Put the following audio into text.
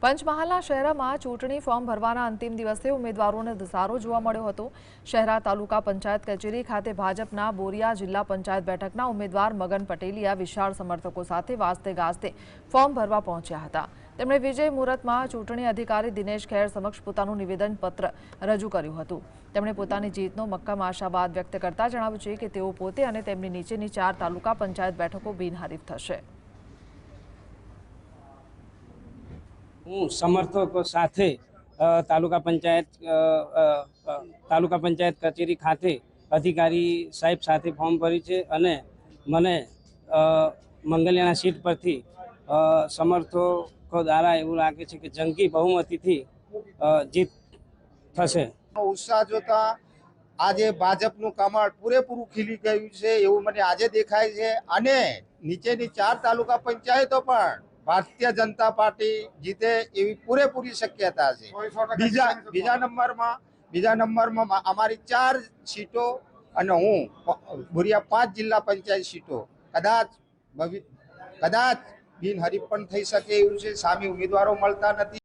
પંચમહાલના શહેરામાં ચૂંટણી ફોર્મ ભરવાના અંતિમ દિવસે ઉમેદવારોને ધસારો જોવા મળ્યો હતો। શહેરા તાલુકા પંચાયત કચેરી ખાતે ભાજપના બોરિયા જિલ્લા પંચાયત બેઠકના ઉમેદવાર મગન પટેલિયા વિશાળ સમર્થકો સાથે વાજતે ગાજતે ફોર્મ ભરવા પહોંચ્યા હતા। તેમણે વિજય મુહૂર્તમાં ચૂંટણી અધિકારી દિનેશ ખેર સમક્ષ પોતાનું નિવેદન પત્ર રજૂ કર્યું હતું। તેમણે પોતાની જીતનો મક્કમ આશાવાદ વ્યક્ત કરતા જણાવ્યું છે કે તેઓ પોતે અને તેમની નીચેની 4 તાલુકા પંચાયત બેઠકો બિનહરીફ થશે। હું સમર્થકો સાથે તાલુકા પંચાયત કચેરી ખાતે અધિકારી સાહેબ સાથે ફોર્મ ભરી છે અને મને મંગલિયાના સીટ પરથી સમર્થકો દ્વારા એવું લાગે છે કે જંગી બહુમતીથી જીત થશે। ઉત્સાહ જોતા આજે ભાજપનું કમળ પૂરેપૂરું ખીલી ગયું છે એવું મને આજે દેખાય છે અને નીચેની 4 તાલુકા પંચાયતો પણ ભારતીય જનતા પાર્ટી જીતે એવી પૂરેપૂરી શક્યતા છે। બીજા નંબરમાં અમારી 4 સીટો અને હું બોરિયા 5 જિલ્લા પંચાયત સીટો કદાચ બિનહરીફ પણ થઈ શકે એવું છે। સામે ઉમેદવારો મળતા નથી।